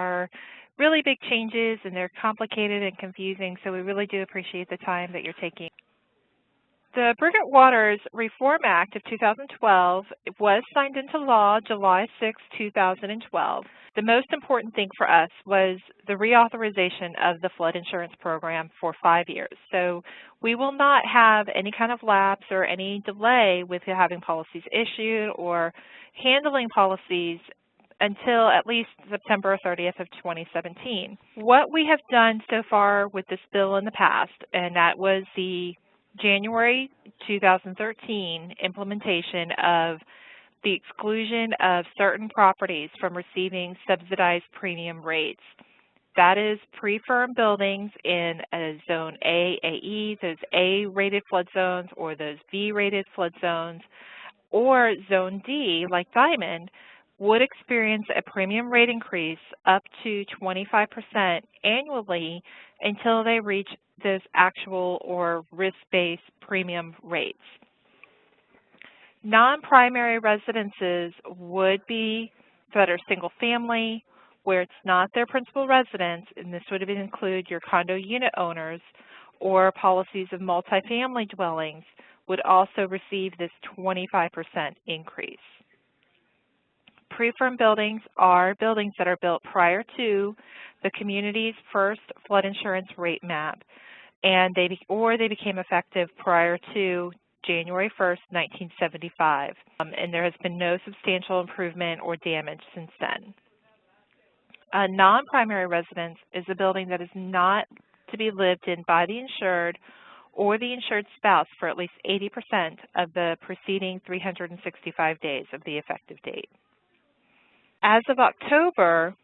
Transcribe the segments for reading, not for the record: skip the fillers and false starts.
are really big changes and they're complicated and confusing, so we really do appreciate the time that you're taking. The Brigade Waters Reform Act of 2012 was signed into law July 6, 2012. The most important thing for us was the reauthorization of the flood insurance program for 5 years. So we will not have any kind of lapse or any delay with having policies issued or handling policies until at least September 30th of 2017. What we have done so far with this bill in the past, and that was the January 2013 implementation of the exclusion of certain properties from receiving subsidized premium rates. That is pre-firm buildings in a Zone A, AE, those A-rated flood zones, or those B-rated flood zones, or Zone D, like Diamond, would experience a premium rate increase up to 25% annually until they reach those actual or risk-based premium rates. Non-primary residences would be that are single-family, where it's not their principal residence, and this would include your condo unit owners, or policies of multifamily dwellings would also receive this 25% increase. Pre-firm buildings are buildings that are built prior to the community's first flood insurance rate map, and they became effective prior to January 1st, 1975, and there has been no substantial improvement or damage since then. A non-primary residence is a building that is not to be lived in by the insured or the insured spouse for at least 80% of the preceding 365 days of the effective date. As of October,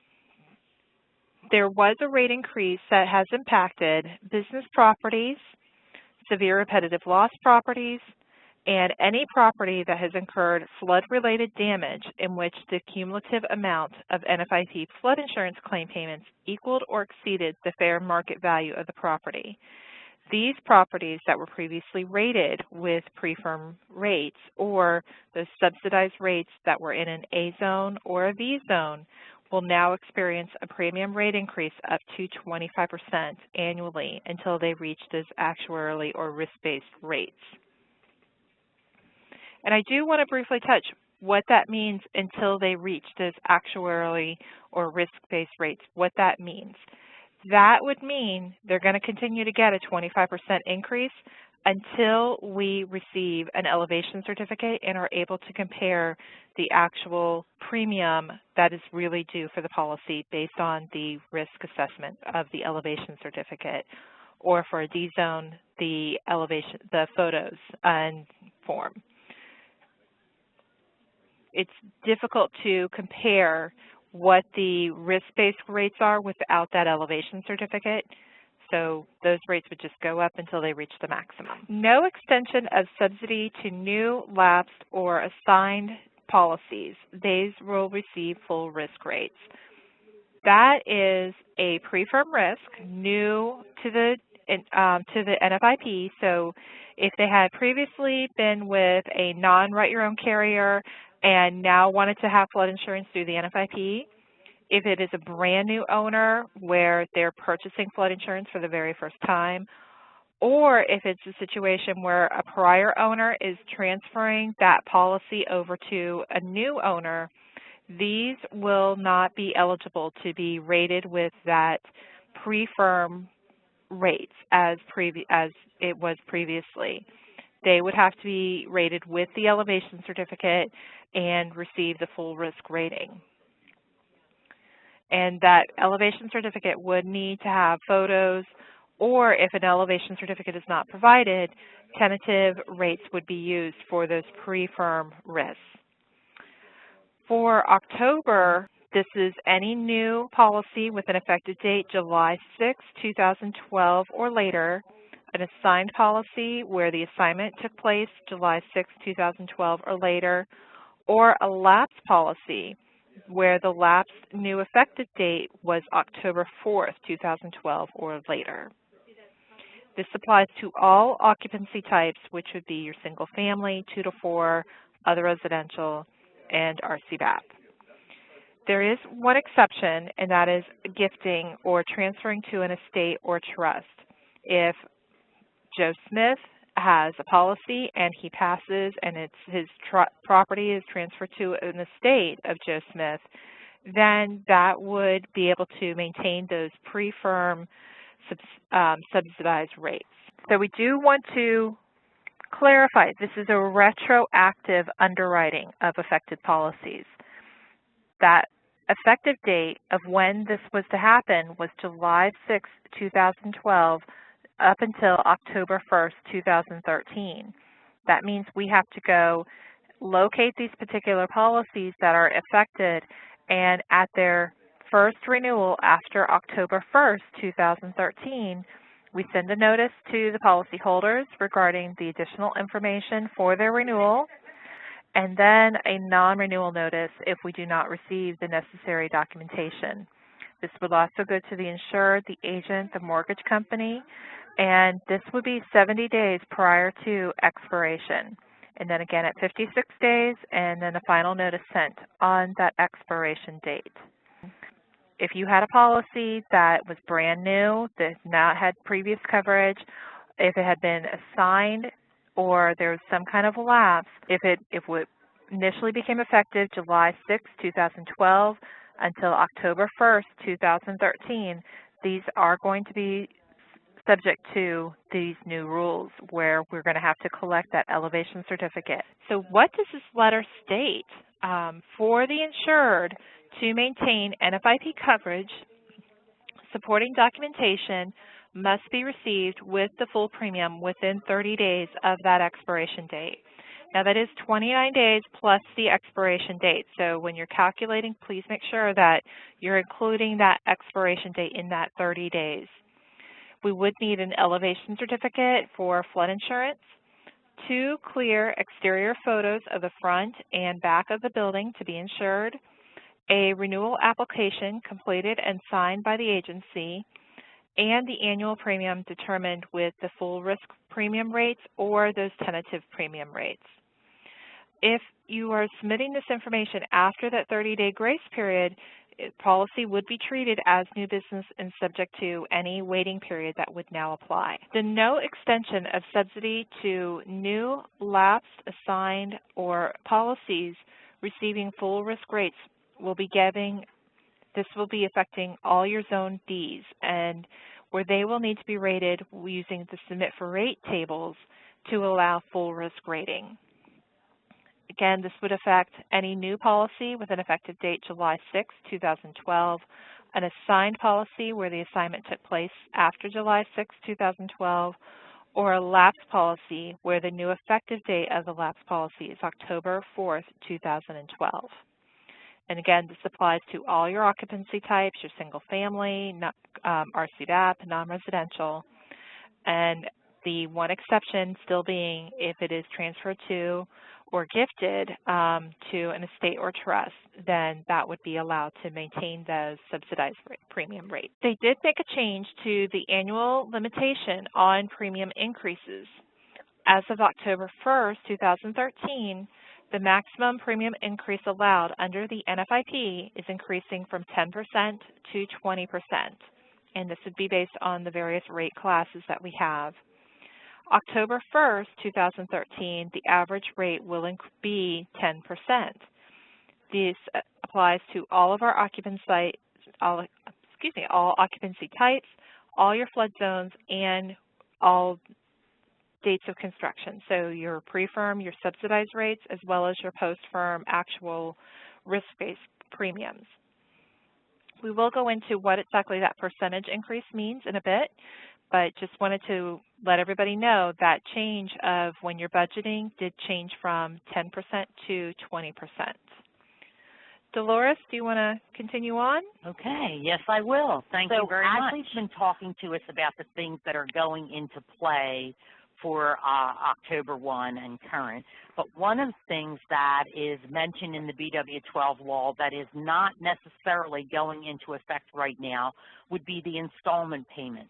there was a rate increase that has impacted business properties, severe repetitive loss properties, and any property that has incurred flood-related damage in which the cumulative amount of NFIP flood insurance claim payments equaled or exceeded the fair market value of the property. These properties that were previously rated with pre-firm rates or those subsidized rates that were in an A zone or a V zone will now experience a premium rate increase up to 25% annually until they reach those actuarially or risk-based rates. And I do want to briefly touch what that means until they reach those actuarially or risk-based rates, what that means. That would mean they're going to continue to get a 25% increase until we receive an elevation certificate and are able to compare the actual premium that is really due for the policy based on the risk assessment of the elevation certificate, or for a D zone, the photos and form. It's difficult to compare what the risk-based rates are without that elevation certificate. So those rates would just go up until they reach the maximum. No extension of subsidy to new, lapsed, or assigned policies. These will receive full risk rates. That is a pre-firm risk new to the NFIP. So if they had previously been with a non-write-your-own carrier and now wanted to have flood insurance through the NFIP, if it is a brand new owner where they're purchasing flood insurance for the very first time, or if it's a situation where a prior owner is transferring that policy over to a new owner, these will not be eligible to be rated with that pre-firm rates as it was previously. They would have to be rated with the elevation certificate and receive the full risk rating. And that elevation certificate would need to have photos, or if an elevation certificate is not provided, tentative rates would be used for those pre-firm risks. For October, this is any new policy with an effective date July 6, 2012 or later, an assigned policy where the assignment took place July 6, 2012 or later, or a lapse policy where the lapsed new effective date was October 4th, 2012 or later. This applies to all occupancy types, which would be your single family, 2 to 4, other residential, and RCBAP. There is one exception, and that is gifting or transferring to an estate or trust. If Joe Smith has a policy and he passes and his property is transferred to an estate of Joe Smith, then that would be able to maintain those pre-firm subsidized rates. So we do want to clarify, this is a retroactive underwriting of affected policies. That effective date of when this was to happen was July 6, 2012, up until October 1st, 2013. That means we have to go locate these particular policies that are affected, and at their first renewal after October 1st, 2013, we send a notice to the policyholders regarding the additional information for their renewal, and then a non-renewal notice if we do not receive the necessary documentation. This would also go to the insured, the agent, the mortgage company, and this would be 70 days prior to expiration. And then again at 56 days, and then a final notice sent on that expiration date. If you had a policy that was brand new, that not had previous coverage, if it had been assigned or there was some kind of lapse, if it initially became effective July 6, 2012 until October 1st, 2013, these are going to be subject to these new rules where we're going to have to collect that elevation certificate. So what does this letter state? For the insured to maintain NFIP coverage, supporting documentation must be received with the full premium within 30 days of that expiration date. Now that is 29 days plus the expiration date. So when you're calculating, please make sure that you're including that expiration date in that 30 days. We would need an elevation certificate for flood insurance, 2 clear exterior photos of the front and back of the building to be insured, a renewal application completed and signed by the agency, and the annual premium determined with the full risk premium rates or those tentative premium rates. If you are submitting this information after that 30-day grace period, policy would be treated as new business and subject to any waiting period that would now apply. The no extension of subsidy to new, lapsed, assigned, or policies receiving full risk rates will be affecting all your Zone Ds, and where they will need to be rated using the Submit for Rate tables to allow full risk rating. Again, this would affect any new policy with an effective date July 6, 2012, an assigned policy where the assignment took place after July 6, 2012, or a lapsed policy where the new effective date of the lapsed policy is October 4, 2012. And again, this applies to all your occupancy types, your single family, RCBAP, non-residential, and the one exception still being if it is transferred to or gifted to an estate or trust, then that would be allowed to maintain those subsidized premium rates. They did make a change to the annual limitation on premium increases. As of October 1st, 2013, the maximum premium increase allowed under the NFIP is increasing from 10% to 20%, and this would be based on the various rate classes that we have. October 1st, 2013, the average rate will be 10%. This applies to all of our occupancy, all occupancy types, all your flood zones, and all dates of construction. So your pre-firm, your subsidized rates, as well as your post-firm actual risk-based premiums. We will go into what exactly that percentage increase means in a bit, but just wanted to let everybody know that change of when you're budgeting did change from 10% to 20%. Dolores, do you want to continue on? Okay, yes I will. Thank you very much. So as we've been talking to us about the things that are going into play for October 1 and current, but one of the things that is mentioned in the BW12 law that is not necessarily going into effect right now would be the installment payments.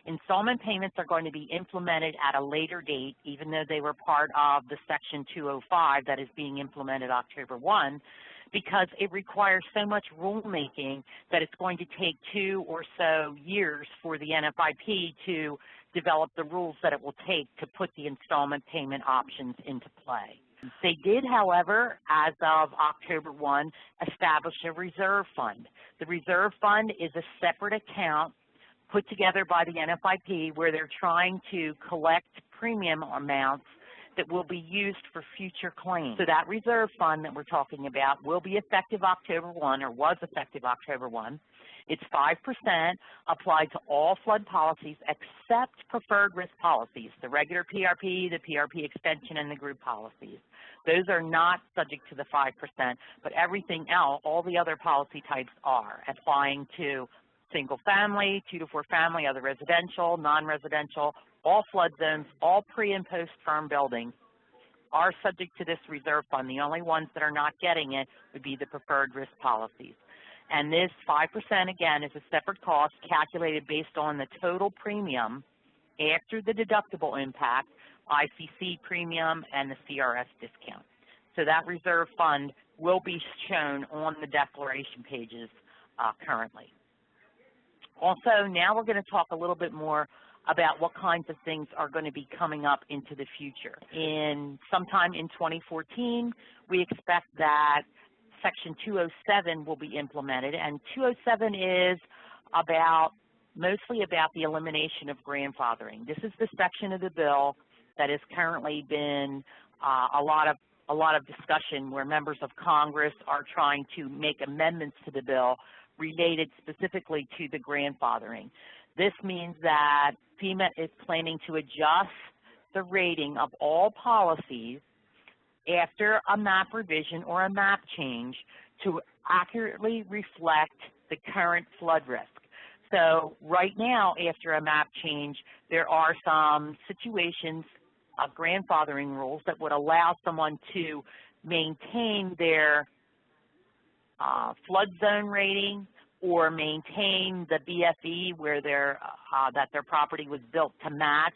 Installment payments are going to be implemented at a later date, even though they were part of the Section 205 that is being implemented October 1, because it requires so much rulemaking that it's going to take 2 or so years for the NFIP to develop the rules that it will take to put the installment payment options into play. They did, however, as of October 1, establish a reserve fund. The reserve fund is a separate account put together by the NFIP where they're trying to collect premium amounts that will be used for future claims. So that reserve fund that we're talking about will be effective October 1, or was effective October 1. It's 5% applied to all flood policies except preferred risk policies, the regular PRP, the PRP extension, and the group policies. Those are not subject to the 5%, but everything else, all the other policy types are, applying to single family, 2 to 4 family, other residential, non-residential, all flood zones, all pre and post firm buildings are subject to this reserve fund. The only ones that are not getting it would be the preferred risk policies. And this 5%, again, is a separate cost calculated based on the total premium after the deductible impact, ICC premium, and the CRS discount. So that reserve fund will be shown on the declaration pages currently. Also, now we're going to talk a little bit more about what kinds of things are going to be coming up into the future. Sometime in 2014, we expect that Section 207 will be implemented, and 207 is mostly about the elimination of grandfathering. This is the section of the bill that has currently been a lot of discussion where members of Congress are trying to make amendments to the bill related specifically to the grandfathering. This means that FEMA is planning to adjust the rating of all policies after a map revision or a map change to accurately reflect the current flood risk. So right now, after a map change, there are some situations of grandfathering rules that would allow someone to maintain their flood zone rating or maintain the BFE where that their property was built to match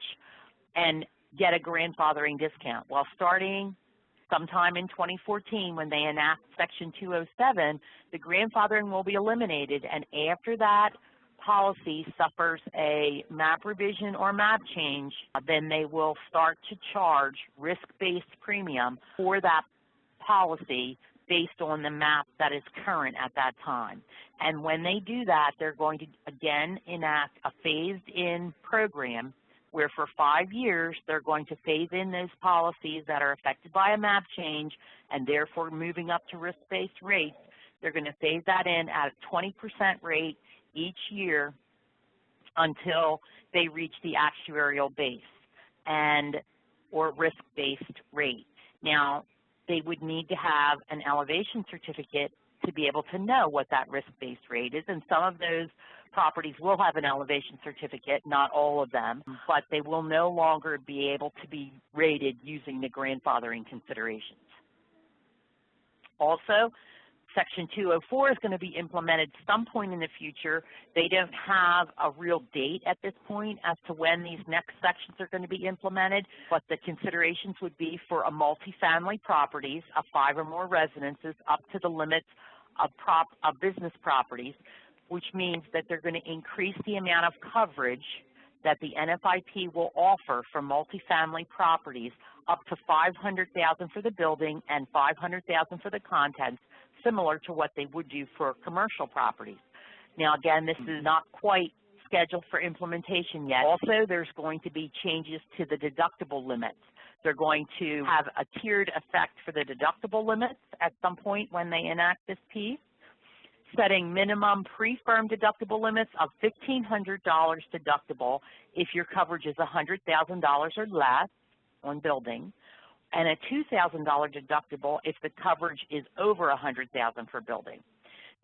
and get a grandfathering discount. Well, starting sometime in 2014 when they enact Section 207, the grandfathering will be eliminated, and after that policy suffers a map revision or map change, then they will start to charge risk-based premium for that policy based on the map that is current at that time. And when they do that, they're going to again enact a phased-in program where for 5 years they're going to phase in those policies that are affected by a map change and therefore moving up to risk-based rates. They're going to phase that in at a 20% rate each year until they reach the actuarial base or risk-based rate. Now, they would need to have an elevation certificate to be able to know what that risk-based rate is, and some of those properties will have an elevation certificate, not all of them, but they will no longer be able to be rated using the grandfathering considerations. Also, Section 204 is going to be implemented some point in the future. They don't have a real date at this point as to when these next sections are going to be implemented, but the considerations would be for a multifamily properties of 5 or more residences up to the limits of business properties, which means that they're going to increase the amount of coverage that the NFIP will offer for multifamily properties up to $500,000 for the building and $500,000 for the contents, similar to what they would do for commercial properties. Now, again, this is not quite scheduled for implementation yet. Also, there's going to be changes to the deductible limits. They're going to have a tiered effect for the deductible limits at some point when they enact this piece, setting minimum pre-firm deductible limits of $1,500 deductible if your coverage is $100,000 or less on building, and a $2,000 deductible if the coverage is over $100,000 for building.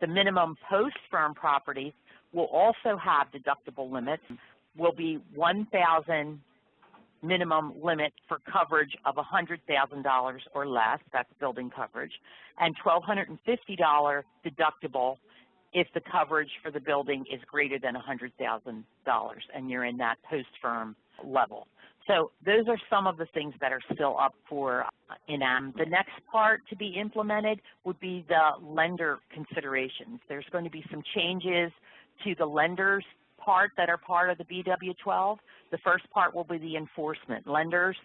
The minimum post-firm properties will also have deductible limits, will be $1,000 minimum limit for coverage of $100,000 or less, that's building coverage, and $1,250 deductible if the coverage for the building is greater than $100,000 and you're in that post-firm level. So those are some of the things that are still up for enactment. The next part to be implemented would be the lender considerations. There's going to be some changes to the lenders part that are part of the BW12. The first part will be the enforcement. Lenders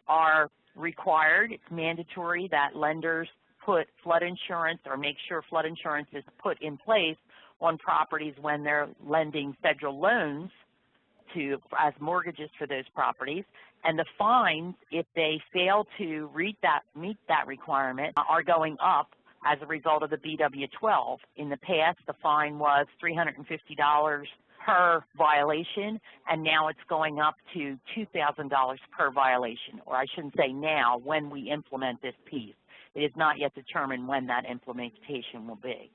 are required, it's mandatory that lenders put flood insurance or make sure flood insurance is put in place on properties when they're lending federal loans as mortgages for those properties, and the fines, if they fail to meet that requirement, are going up as a result of the BW12. In the past, the fine was $350 per violation, and now it's going up to $2,000 per violation, or I shouldn't say now, when we implement this piece. It is not yet determined when that implementation will be.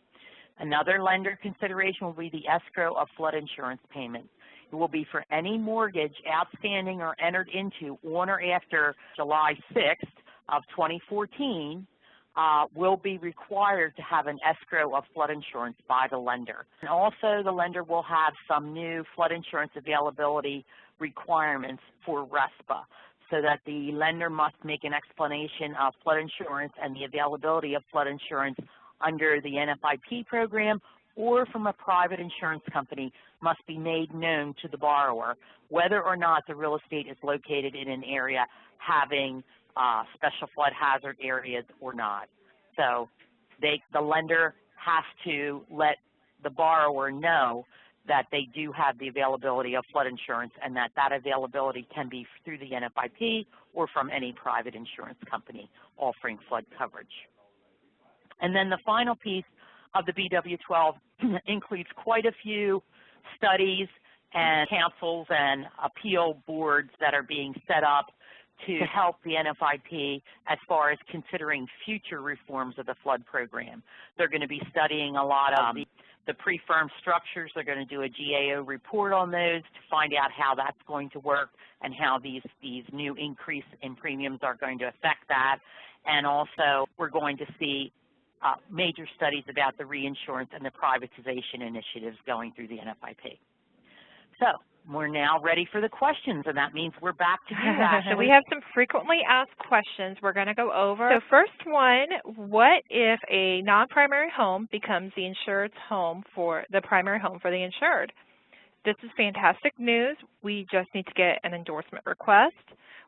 Another lender consideration will be the escrow of flood insurance payments. It will be for any mortgage outstanding or entered into on or after July 6th of 2014 will be required to have an escrow of flood insurance by the lender. And also the lender will have some new flood insurance availability requirements for RESPA, so that the lender must make an explanation of flood insurance and the availability of flood insurance under the NFIP program or from a private insurance company must be made known to the borrower, whether or not the real estate is located in an area having special flood hazard areas or not. So the lender has to let the borrower know that they do have the availability of flood insurance and that availability can be through the NFIP or from any private insurance company offering flood coverage. And then the final piece of the BW12 includes quite a few studies and councils and appeal boards that are being set up to help the NFIP as far as considering future reforms of the flood program. They're going to be studying a lot of the pre-firm structures. They're going to do a GAO report on those to find out how that's going to work and how these new increase in premiums are going to affect that. And also we're going to see major studies about the reinsurance and the privatization initiatives going through the NFIP. So we're now ready for the questions, and that means we're back to you, Ashley. So we have some frequently asked questions we're going to go over. So first one, what if a non-primary home becomes the insured's home for the primary home for the insured? This is fantastic news. We just need to get an endorsement request.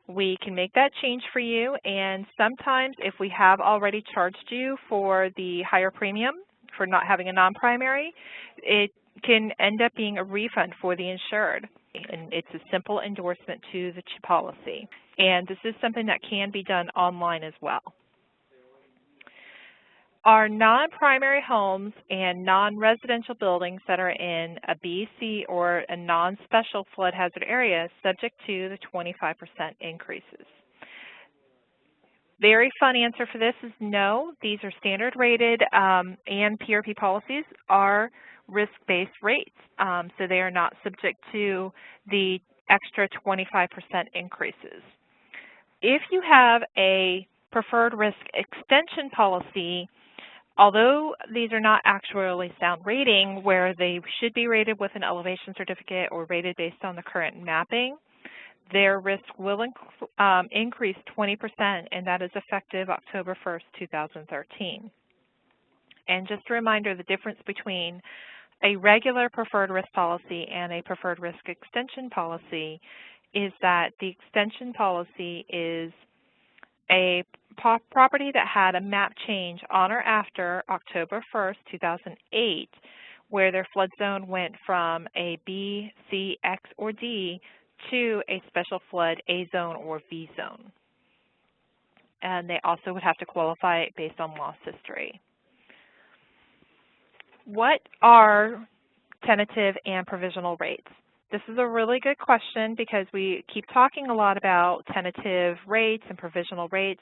We can make that change for you, and sometimes if we have already charged you for the higher premium for not having a non-primary, it can end up being a refund for the insured. And it's a simple endorsement to the policy. And this is something that can be done online as well. Are non-primary homes and non-residential buildings that are in a B, C, or a non-special flood hazard area subject to the 25% increases? Very fun answer for this is no. These are standard rated and PRP policies are risk-based rates, so they are not subject to the extra 25% increases. If you have a preferred risk extension policy, although these are not actually sound rating where they should be rated with an elevation certificate or rated based on the current mapping, their risk will increase 20%, and that is effective October 1st, 2013. And just a reminder, the difference between a regular preferred risk policy and a preferred risk extension policy is that the extension policy is a property that had a map change on or after October 1st, 2008, where their flood zone went from a B, C, X, or D to a special flood A zone or V zone. And they also would have to qualify based on loss history. What are tentative and provisional rates? This is a really good question because we keep talking a lot about tentative rates and provisional rates.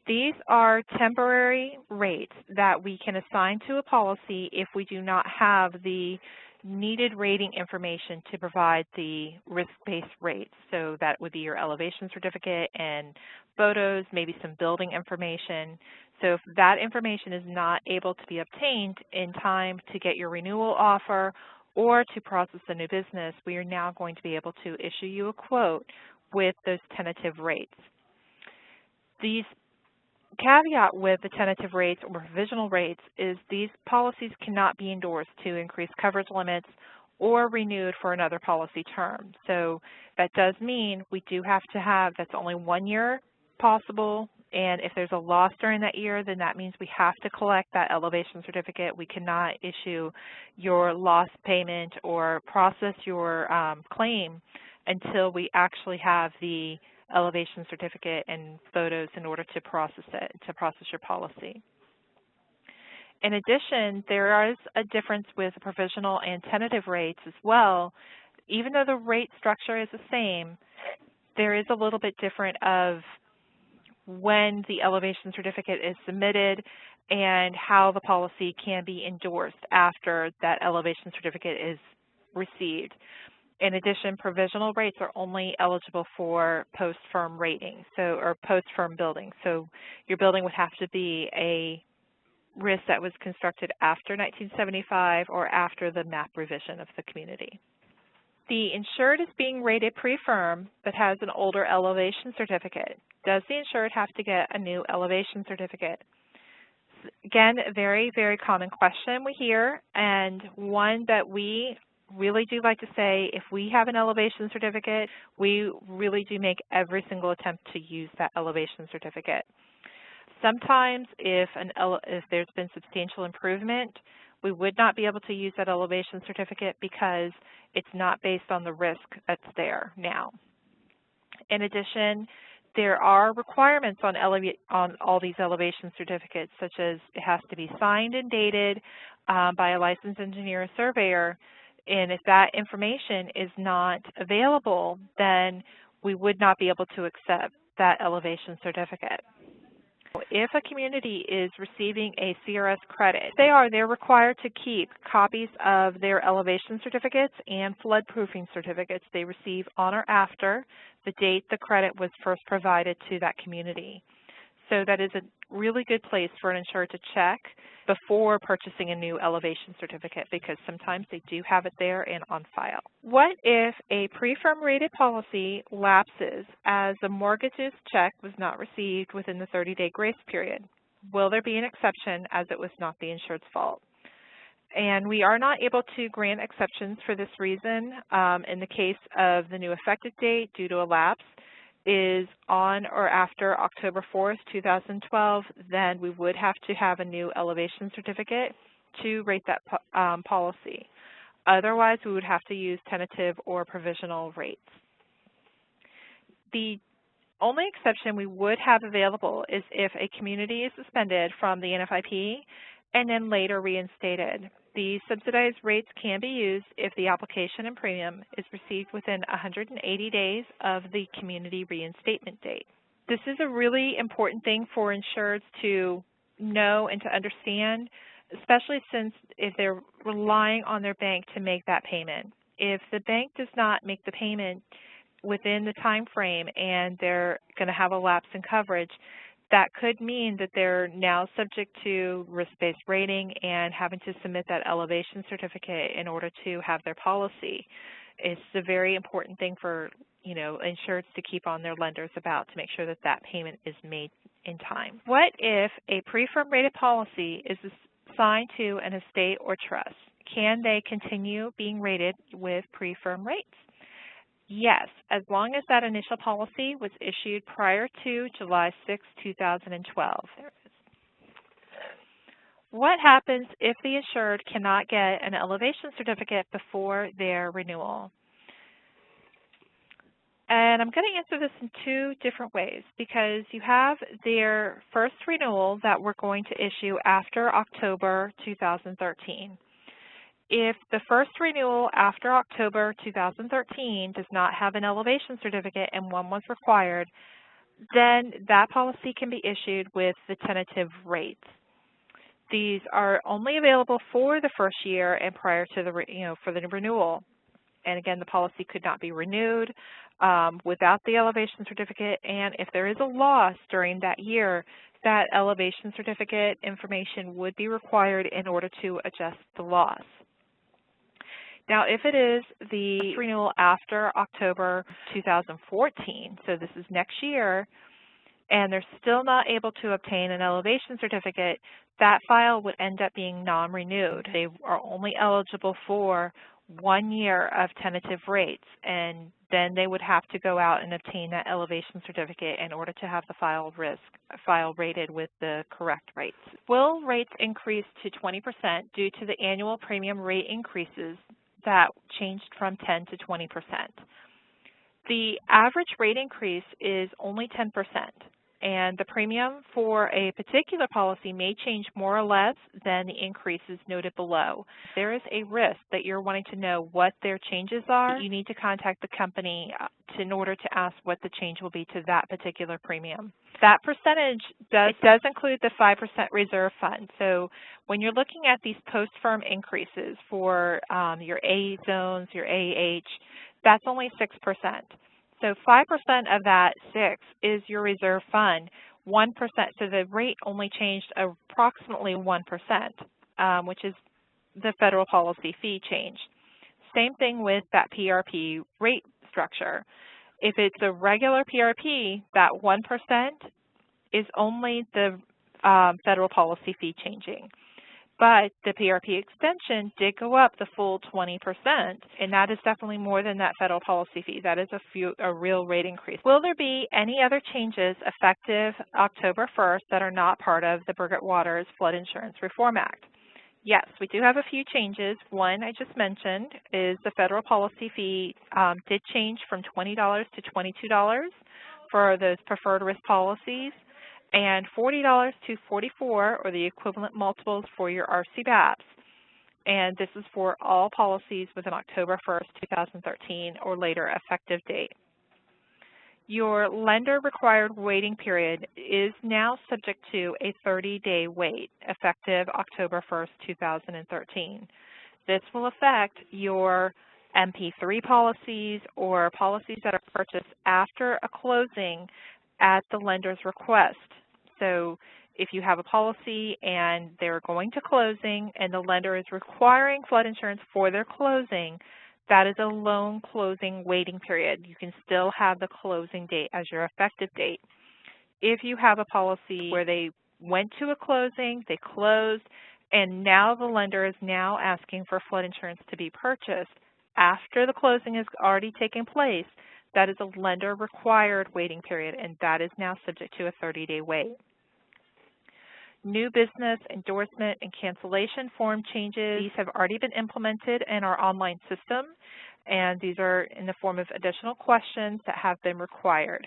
These are temporary rates that we can assign to a policy if we do not have the needed rating information to provide the risk-based rates. So that would be your elevation certificate and photos, maybe some building information. So if that information is not able to be obtained in time to get your renewal offer or to process a new business, we are now going to be able to issue you a quote with those tentative rates. These caveat with the tentative rates or provisional rates is these policies cannot be endorsed to increase coverage limits or renewed for another policy term. So that does mean we do have to have, that's only 1 year possible, and if there's a loss during that year, then that means we have to collect that elevation certificate. We cannot issue your loss payment or process your claim until we actually have the elevation certificate and photos in order to process it, to process your policy. In addition, there is a difference with provisional and tentative rates as well. Even though the rate structure is the same, there is a little bit different of when the elevation certificate is submitted and how the policy can be endorsed after that elevation certificate is received. In addition, provisional rates are only eligible for post-firm rating, or post-firm building. So your building would have to be a risk that was constructed after 1975 or after the map revision of the community. The insured is being rated pre-firm but has an older elevation certificate. Does the insured have to get a new elevation certificate? Again, a very, very common question we hear, and one that we really do like to say, if we have an elevation certificate, we really do make every single attempt to use that elevation certificate. Sometimes if there's been substantial improvement, we would not be able to use that elevation certificate because it's not based on the risk that's there now. In addition, there are requirements on all these elevation certificates, such as it has to be signed and dated by a licensed engineer or surveyor, and if that information is not available, then we would not be able to accept that elevation certificate. If a community is receiving a CRS credit, they're required to keep copies of their elevation certificates and flood proofing certificates they receive on or after the date the credit was first provided to that community. So that is a really good place for an insurer to check before purchasing a new elevation certificate, because sometimes they do have it there and on file. What if a pre-firm rated policy lapses as the mortgage's check was not received within the 30-day grace period? Will there be an exception as it was not the insured's fault? And we are not able to grant exceptions for this reason. In the case of the new effective date due to a lapse is on or after October 4th, 2012, then we would have to have a new elevation certificate to rate that policy. Otherwise, we would have to use tentative or provisional rates. The only exception we would have available is if a community is suspended from the NFIP and then later reinstated. The subsidized rates can be used if the application and premium is received within 180 days of the community reinstatement date. This is a really important thing for insureds to know and to understand, especially since if they're relying on their bank to make that payment. If the bank does not make the payment within the time frame and they're going to have a lapse in coverage, that could mean that they're now subject to risk-based rating and having to submit that elevation certificate in order to have their policy. It's a very important thing for insureds to keep on their lenders about to make sure that that payment is made in time. What if a pre-firm rated policy is assigned to an estate or trust? Can they continue being rated with pre-firm rates? Yes, as long as that initial policy was issued prior to July 6, 2012. What happens if the insured cannot get an elevation certificate before their renewal? And I'm going to answer this in two different ways, because you have their first renewal that we're going to issue after October 2013. If the first renewal after October 2013 does not have an elevation certificate and one was required, then that policy can be issued with the tentative rates. These are only available for the first year and prior to the for the renewal. And again, the policy could not be renewed without the elevation certificate. And if there is a loss during that year, that elevation certificate information would be required in order to adjust the loss. Now, if it is the renewal after October 2014, so this is next year, and they're still not able to obtain an elevation certificate, that file would end up being non-renewed. They are only eligible for 1 year of tentative rates, and then they would have to go out and obtain that elevation certificate in order to have the file rated with the correct rates. Will rates increase to 20% due to the annual premium rate increases that changed from 10 to 20%. The average rate increase is only 10%. And the premium for a particular policy may change more or less than the increases noted below. If there is a risk that you're wanting to know what their changes are, you need to contact the company in order to ask what the change will be to that particular premium. That percentage does include the 5% reserve fund. So when you're looking at these post-firm increases for your A zones, your AH, that's only 6%. So 5% of that 6 is your reserve fund. 1%, so the rate only changed approximately 1%, which is the federal policy fee change. Same thing with that PRP rate structure. If it's a regular PRP, that 1% is only the federal policy fee changing. But the PRP extension did go up the full 20%, and that is definitely more than that federal policy fee. That is a real rate increase. Will there be any other changes effective October 1st that are not part of the Brigade Waters Flood Insurance Reform Act? Yes, we do have a few changes. One I just mentioned is the federal policy fee did change from $20 to $22 for those preferred risk policies, and $40 to $44, or the equivalent multiples for your RC-BAPs. And this is for all policies with an October 1st, 2013 or later effective date. Your lender required waiting period is now subject to a 30-day wait effective October 1st, 2013. This will affect your MP3 policies or policies that are purchased after a closing at the lender's request. So if you have a policy and they're going to closing and the lender is requiring flood insurance for their closing, that is a loan closing waiting period. You can still have the closing date as your effective date. If you have a policy where they went to a closing, they closed, and now the lender is now asking for flood insurance to be purchased after the closing has already taken place, that is a lender required waiting period, and that is now subject to a 30-day wait. New business, endorsement, and cancellation form changes, these have already been implemented in our online system, and these are in the form of additional questions that have been required.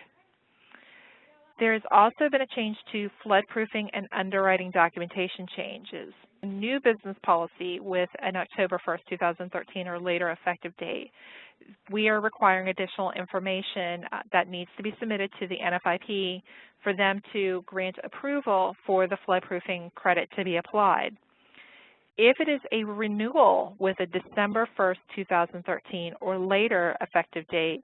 There has also been a change to flood proofing and underwriting documentation changes. A new business policy with an October 1st, 2013 or later effective date, we are requiring additional information that needs to be submitted to the NFIP for them to grant approval for the flood proofing credit to be applied. If it is a renewal with a December 1st, 2013 or later effective date,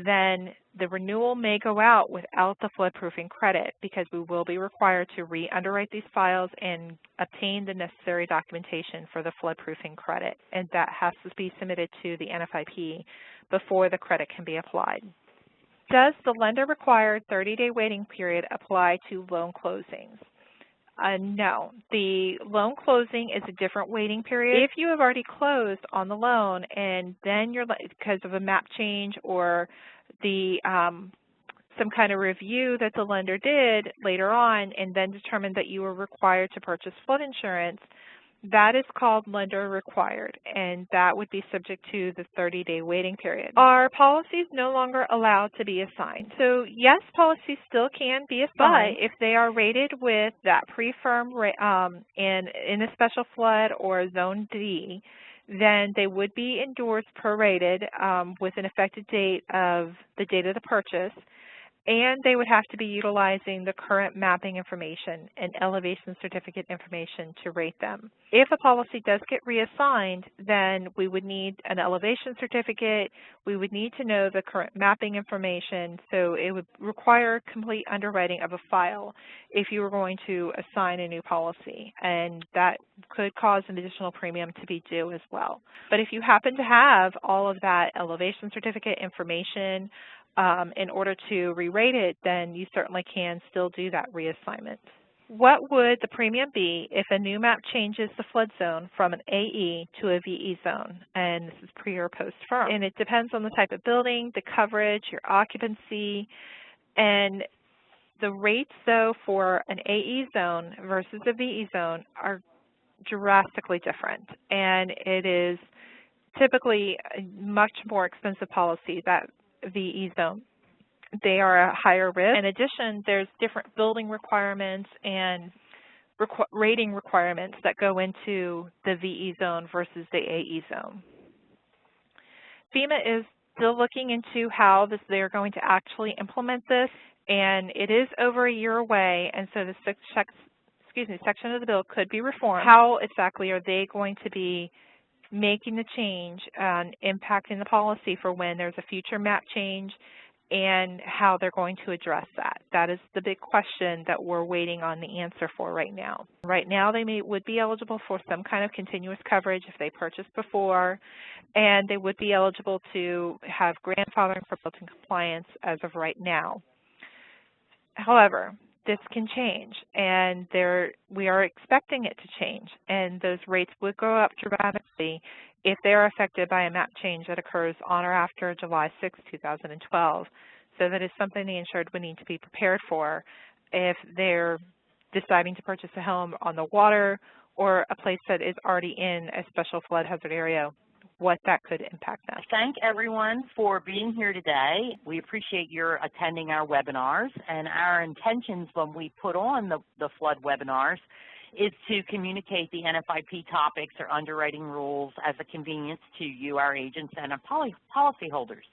then the renewal may go out without the flood proofing credit because we will be required to re-underwrite these files and obtain the necessary documentation for the flood proofing credit, and that has to be submitted to the NFIP before the credit can be applied. Does the lender required 30-day waiting period apply to loan closings? No. The loan closing is a different waiting period. If you have already closed on the loan and then you're, because of a map change or the some kind of review that the lender did later on and then determined that you were required to purchase flood insurance, that is called lender required, and that would be subject to the 30-day waiting period. Are policies no longer allowed to be assigned? So yes, policies still can be assigned, but if they are rated with that pre-firm in a special flood or zone D, then they would be endorsed prorated with an effective date of the date of the purchase, And they would have to be utilizing the current mapping information and elevation certificate information to rate them. If a policy does get reassigned, then we would need an elevation certificate. We would need to know the current mapping information, so it would require complete underwriting of a file if you were going to assign a new policy, and that could cause an additional premium to be due as well. But if you happen to have all of that elevation certificate information in order to re-rate it, then you certainly can still do that reassignment. What would the premium be if a new map changes the flood zone from an AE to a VE zone? And this is pre or post firm. And it depends on the type of building, the coverage, your occupancy, and the rates, though, for an AE zone versus a VE zone are drastically different. And it is typically a much more expensive policy, that VE zone. They are a higher risk. In addition, there's different building requirements and rating requirements that go into the VE zone versus the AE zone. FEMA is still looking into how they're going to actually implement this, and it is over a year away, and so the section of the bill could be reformed. How exactly are they going to be making the change and impacting the policy for when there's a future map change, and how they're going to address that? That is the big question that we're waiting on the answer for right now. Right now, they would be eligible for some kind of continuous coverage if they purchased before, and they would be eligible to have grandfathering for built-in compliance as of right now. However, this can change, and we are expecting it to change, and those rates would go up dramatically if they are affected by a map change that occurs on or after July 6, 2012. So that is something the insured would need to be prepared for if they're deciding to purchase a home on the water or a place that is already in a special flood hazard area, what that could impact them. Thank everyone for being here today. We appreciate your attending our webinars, and our intentions when we put on the flood webinars is to communicate the NFIP topics or underwriting rules as a convenience to you, our agents, and our policyholders.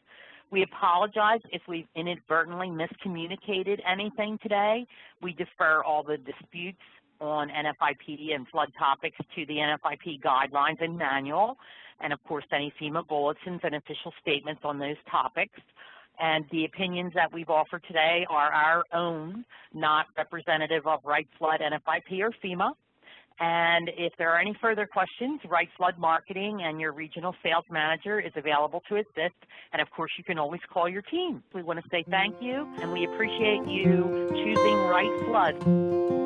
We apologize if we've inadvertently miscommunicated anything today. We defer all the disputes on NFIP and flood topics to the NFIP guidelines and manual, and of course any FEMA bulletins and official statements on those topics. And the opinions that we've offered today are our own, not representative of Wright Flood, NFIP, or FEMA. And if there are any further questions, Wright Flood Marketing and your regional sales manager is available to assist. And of course, you can always call your team. We want to say thank you, and we appreciate you choosing Wright Flood.